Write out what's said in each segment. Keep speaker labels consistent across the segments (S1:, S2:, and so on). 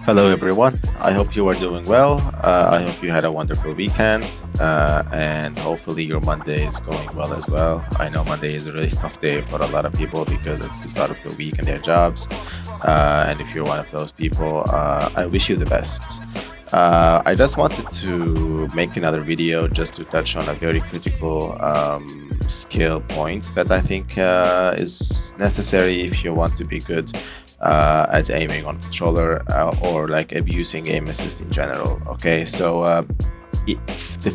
S1: Hello, everyone. I hope you are doing well. I hope you had a wonderful weekend, and hopefully your Monday is going well as well. I know Monday is a really tough day for a lot of people because it's the start of the week and their jobs. And if you're one of those people, I wish you the best. I just wanted to make another video just to touch on a very critical skill point that I think is necessary if you want to be good at aiming on controller or like abusing aim assist in general. Okay, so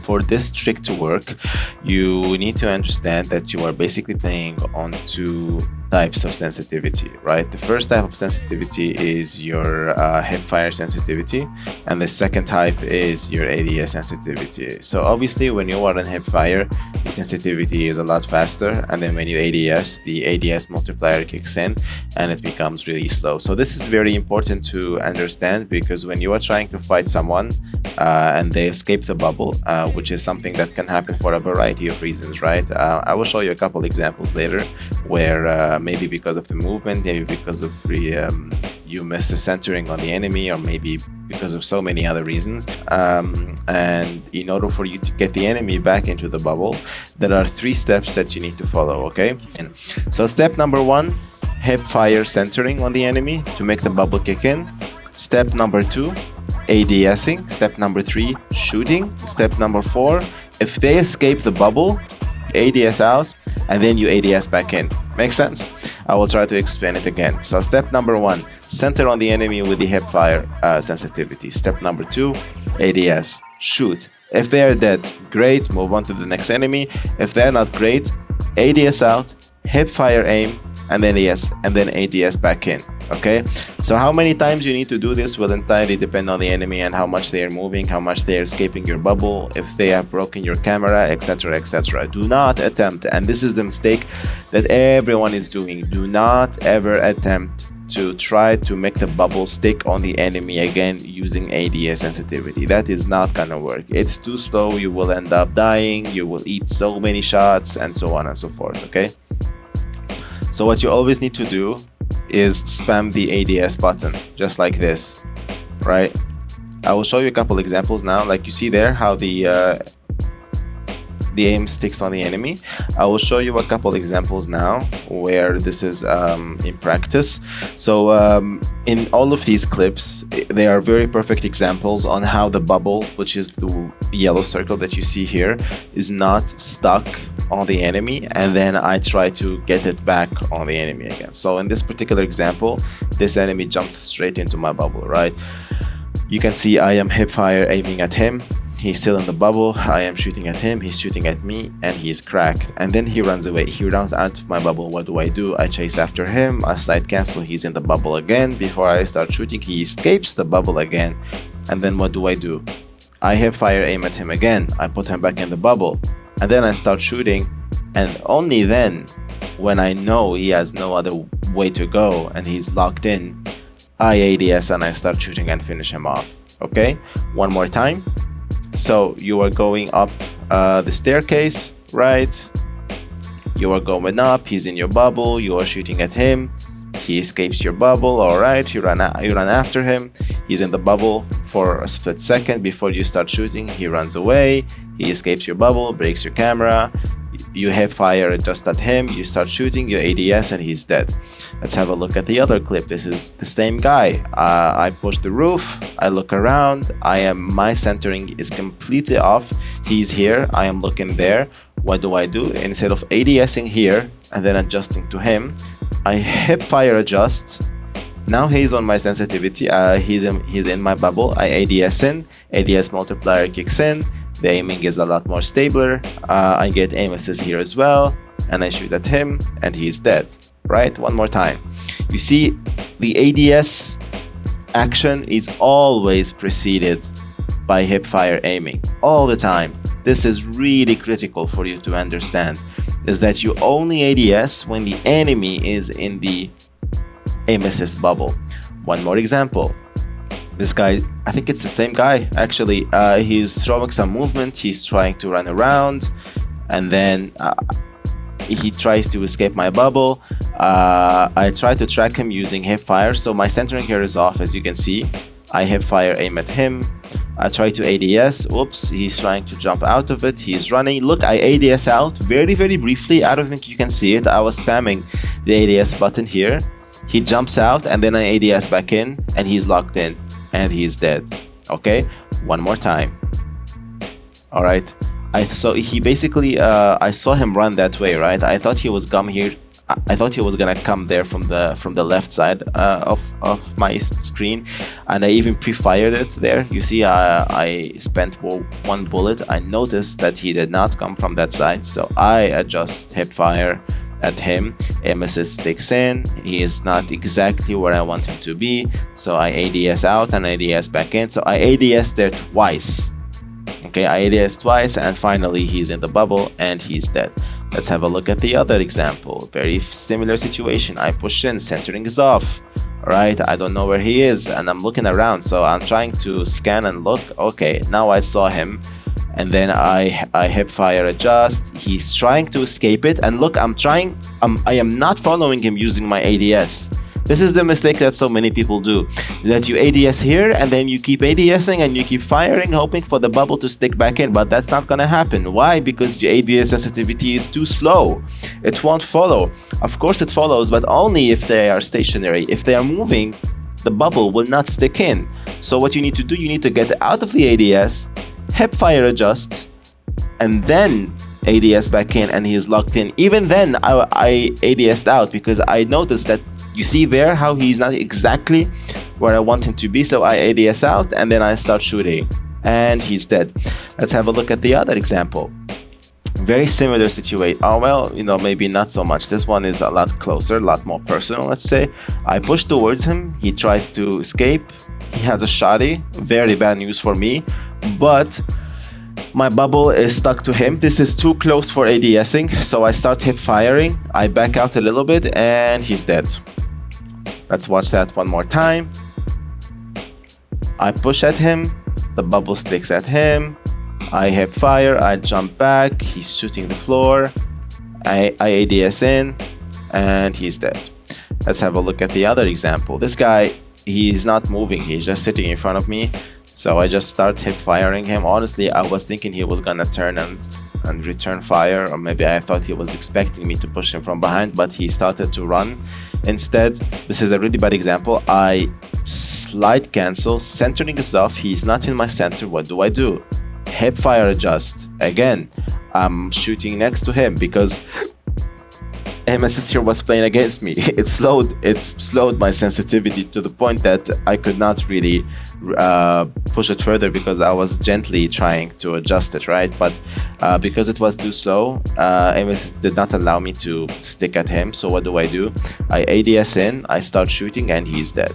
S1: for this trick to work, you need to understand that you are basically playing on two types of sensitivity, right? The first type of sensitivity is your hip fire sensitivity, and the second type is your ADS sensitivity. So obviously when you are on hip fire, the sensitivity is a lot faster, and then when you ADS, the ADS multiplier kicks in and it becomes really slow. So this is very important to understand, because when you are trying to fight someone and they escape the bubble, which is something that can happen for a variety of reasons, right? I will show you a couple examples later where maybe because of the movement, maybe because of you miss the centering on the enemy, or maybe because of so many other reasons. And in order for you to get the enemy back into the bubble, there are 3 steps that you need to follow, okay? And so step number 1, hip fire centering on the enemy to make the bubble kick in. Step number 2, ADSing. Step number 3, shooting. Step number 4, if they escape the bubble, ADS out, and then you ADS back in. Makes sense? I will try to explain it again. So step number 1, center on the enemy with the hip fire sensitivity. Step number 2, ADS, shoot. If they are dead, great, move on to the next enemy. If they're not great, ADS out, hip fire aim, and then ADS back in. Okay, so how many times you need to do this will entirely depend on the enemy and how much they are moving, how much they are escaping your bubble, if they have broken your camera, etc, etc. Do not attempt, and this is the mistake that everyone is doing, do not ever attempt to try to make the bubble stick on the enemy again using ADS sensitivity. That is not gonna work. It's too slow, you will end up dying, you will eat so many shots, and so on and so forth. Okay, so what you always need to do is spam the ADS button, just like this, right? I will show you a couple examples now. Like you see there how the aim sticks on the enemy. I will show you a couple examples now where this is in practice. So in all of these clips, they are very perfect examples on how the bubble, which is the yellow circle that you see here, is not stuck on the enemy, and then I try to get it back on the enemy again. So in this particular example, this enemy jumps straight into my bubble, right? You can see I am hip fire aiming at him. He's still in the bubble. I am shooting at him. He's shooting at me, and he's cracked. And then he runs away. He runs out of my bubble. What do? I chase after him. I slide cancel. He's in the bubble again. Before I start shooting, he escapes the bubble again. And then what do? I hip fire aim at him again. I put him back in the bubble. And then I start shooting. And only then, when I know he has no other way to go and he's locked in, I ADS and I start shooting and finish him off. Okay, one more time. So you are going up the staircase, right? You are going up, he's in your bubble, you are shooting at him, he escapes your bubble, all right, you run after him, he's in the bubble for a split second before you start shooting, he runs away, he escapes your bubble, breaks your camera, you hip fire just at him, you start shooting, you ADS, and he's dead. Let's have a look at the other clip. This is the same guy. I push the roof, I look around, my centering is completely off, he's here, I am looking there. What do? Instead of ADSing here and then adjusting to him, I hip fire adjust. Now he's on my sensitivity, he's in my bubble, I ADS in, ADS multiplier kicks in, the aiming is a lot more stabler, I get aim assist here as well, and I shoot at him, and he's dead, right? One more time. You see, the ADS action is always preceded by hip fire aiming, all the time. This is really critical for you to understand, is that you only ADS when the enemy is in the aim assist bubble. One more example. This guy, I think it's the same guy actually, he's throwing some movement, he's trying to run around, and then he tries to escape my bubble. I try to track him using hip fire, so my centering here is off, as you can see. I hip fire, aim at him. I try to ADS. Oops, he's trying to jump out of it. He's running. Look, I ADS out very, very briefly. I don't think you can see it. I was spamming the ADS button here. He jumps out, and then I ADS back in, and he's locked in, and he's dead. Okay, one more time. All right. So he basically, I saw him run that way, right? I thought he was here. I thought he was gonna come there from the left side of my screen, and I even pre-fired it there. You see, I spent one bullet. I noticed that he did not come from that side, so I adjust hip fire at him. Aim assist sticks in. He is not exactly where I want him to be, so I ADS out and ADS back in. So I ADS there twice. Okay, I ADS twice, and finally he's in the bubble and he's dead. Let's have a look at the other example. Very similar situation. I push in, centering is off. Right, I don't know where he is, and I'm looking around, so I'm trying to scan and look. Okay, now I saw him, and then I hip fire adjust. He's trying to escape it, and look, I am not following him using my ADS. This is the mistake that so many people do, that you ADS here and then you keep ADSing and you keep firing, hoping for the bubble to stick back in, but that's not gonna happen. Why? Because your ADS sensitivity is too slow. It won't follow. Of course it follows, but only if they are stationary. If they are moving, the bubble will not stick in. So what you need to do, you need to get out of the ADS, hip fire adjust, and then ADS back in, and he is locked in. Even then, I ADS'd out because I noticed that, you see there how he's not exactly where I want him to be, so I ADS out and then I start shooting and he's dead. Let's have a look at the other example. Very similar situation. Oh well, maybe not so much. This one is a lot closer, a lot more personal, let's say. I push towards him, he tries to escape, he has a shotty. Very bad news for me, but my bubble is stuck to him. This is too close for ADSing, so I start hip firing. I back out a little bit and he's dead. Let's watch that one more time. I push at him, the bubble sticks at him. I hip fire, I jump back, he's shooting the floor. I ADS in, and he's dead. Let's have a look at the other example. This guy, he's not moving, he's just sitting in front of me. So I just start hip firing him. Honestly, I was thinking he was gonna turn and return fire, or maybe I thought he was expecting me to push him from behind, but he started to run instead. This is a really bad example. I slide cancel, centering is off, he's not in my center. What do? Hip fire adjust. Again, I'm shooting next to him because MSS here was playing against me. It slowed my sensitivity to the point that I could not really push it further because I was gently trying to adjust it, right? But because it was too slow, MSS did not allow me to stick at him. So what do? I ADS in, I start shooting, and he's dead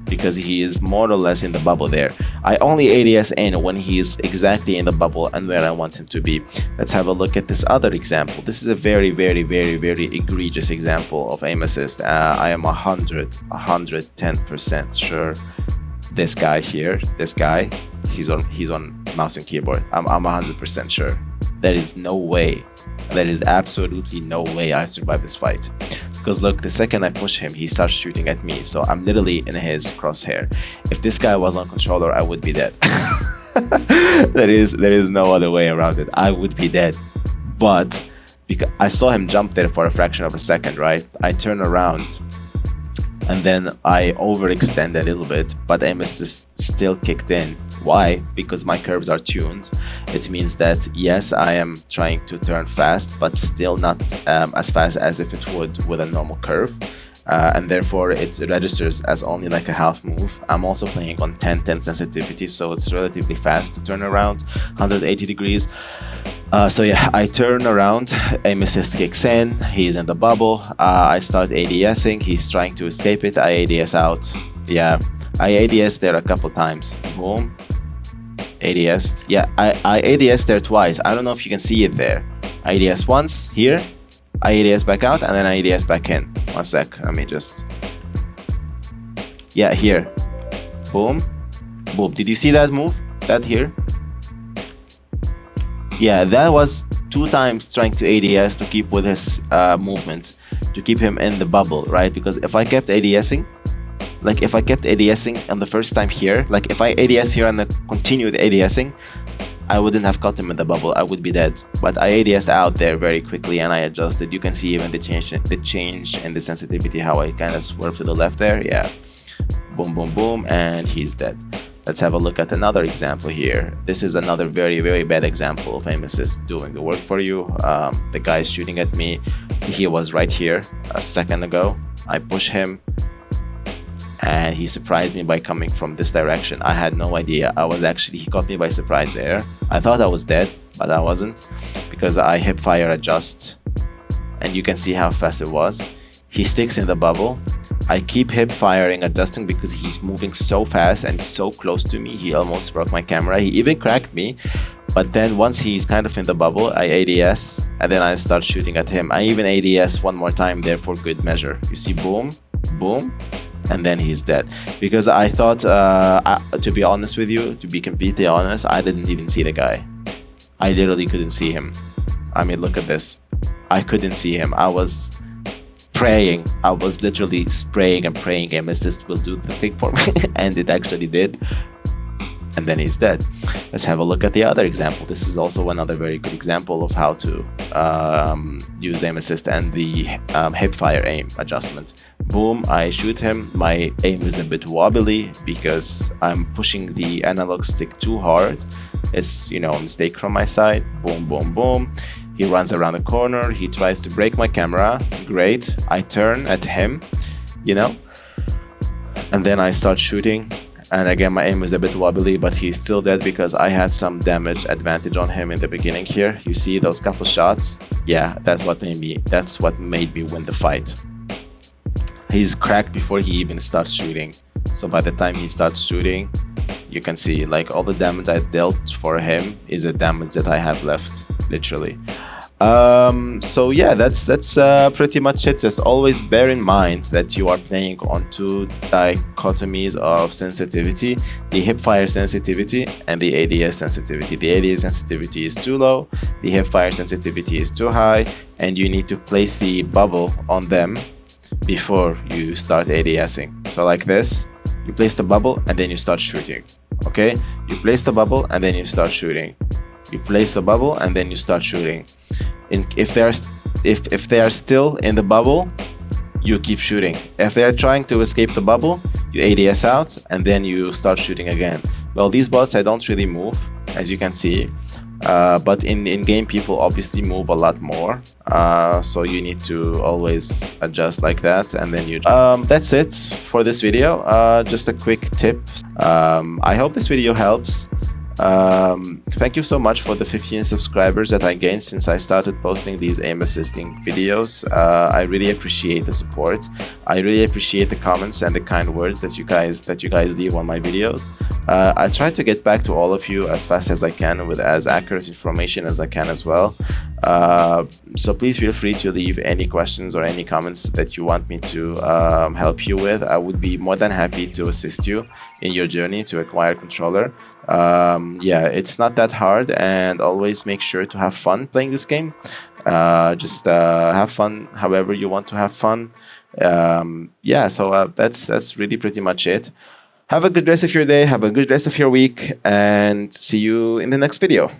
S1: because he is more or less in the bubble there. I only ADS in when he is exactly in the bubble and where I want him to be. Let's have a look at this other example. This is a very, very, very, very egregious example of aim assist. I am 110% sure this guy here, he's on mouse and keyboard. I'm 100% sure. There is no way, there is absolutely no way I survive this fight. Because look, the second I push him, he starts shooting at me. So I'm literally in his crosshair. If this guy was on controller, I would be dead. there is no other way around it. I would be dead. But because I saw him jump there for a fraction of a second, right? I turn around and then I overextend a little bit, but aim assist still kicked in. Why? Because my curves are tuned. It means that yes, I am trying to turn fast, but still not as fast as if it would with a normal curve. And therefore it registers as only like a half move. I'm also playing on 1010 sensitivity, so it's relatively fast to turn around, 180 degrees. So yeah, I turn around, aim assist kicks in, he's in the bubble. I start ADSing, he's trying to escape it, I ADS out. Yeah, I ADS there a couple times. Boom. ADS. Yeah, I ADS there twice. I don't know if you can see it there. I ADS once here, I ADS back out, and then I ADS back in. One sec, let me just... Yeah, here. Boom. Boom. Did you see that move? That here? Yeah, that was 2 times trying to ADS to keep with his movement, to keep him in the bubble, right? Because if I kept ADSing, Like if I kept ADSing on the first time here, like if I ADS here and then continued ADSing, I wouldn't have caught him in the bubble. I would be dead. But I ADS'd out there very quickly and I adjusted. You can see even the change in the sensitivity, how I kind of swerved to the left there. Yeah. Boom, boom, boom, and he's dead. Let's have a look at another example here. This is another very, very bad example of aim assist doing the work for you. The guy's shooting at me. He was right here a second ago. I push him and he surprised me by coming from this direction. I had no idea. He caught me by surprise there. I thought I was dead, but I wasn't, because I hip fire adjust and you can see how fast it was. He sticks in the bubble. I keep hip firing, adjusting, because he's moving so fast and so close to me. He almost broke my camera. He even cracked me. But then once he's kind of in the bubble, I ADS and then I start shooting at him. I even ADS one more time there for good measure. You see, boom, boom, and then he's dead. Because I thought, to be honest with you, to be completely honest, I didn't even see the guy. I literally couldn't see him. I mean, look at this. I couldn't see him. I was praying. I was literally spraying and praying aim assist will do the thing for me, and it actually did. And then he's dead. Let's have a look at the other example. This is also another very good example of how to use aim assist and the hip fire aim adjustment. Boom, I shoot him. My aim is a bit wobbly because I'm pushing the analog stick too hard. It's, you know, a mistake from my side. Boom, boom, boom. He runs around the corner. He tries to break my camera. Great. I turn at him, you know, and then I start shooting. And again, my aim is a bit wobbly, but he's still dead because I had some damage advantage on him in the beginning here. You see those couple shots? Yeah, that's what made me win the fight. He's cracked before he even starts shooting. So by the time he starts shooting, you can see like all the damage I dealt for him is a damage that I have left, literally. So yeah, that's pretty much it. Just always bear in mind that you are playing on two dichotomies of sensitivity: the hip fire sensitivity and the ADS sensitivity. The ADS sensitivity is too low, the hip fire sensitivity is too high, and you need to place the bubble on them before you start ADSing. So like this, you place the bubble and then you start shooting. Okay, you place the bubble and then you start shooting. You place the bubble and then you start shooting. If they are still in the bubble, you keep shooting. If they are trying to escape the bubble, you ADS out and then you start shooting again. Well, these bots I don't really move, as you can see, but in game people obviously move a lot more, so you need to always adjust like that. And then you that's it for this video. Just a quick tip. I hope this video helps. Thank you so much for the 15 subscribers that I gained since I started posting these aim assisting videos. I really appreciate the support. I really appreciate the comments and the kind words that you guys leave on my videos. I try to get back to all of you as fast as I can with as accurate information as I can as well. So please feel free to leave any questions or any comments that you want me to help you with. I would be more than happy to assist you in your journey to acquire a controller. Yeah, it's not that hard, and always make sure to have fun playing this game. Just have fun however you want to have fun. Yeah, so that's really pretty much it. Have a good rest of your day, have a good rest of your week, and see you in the next video.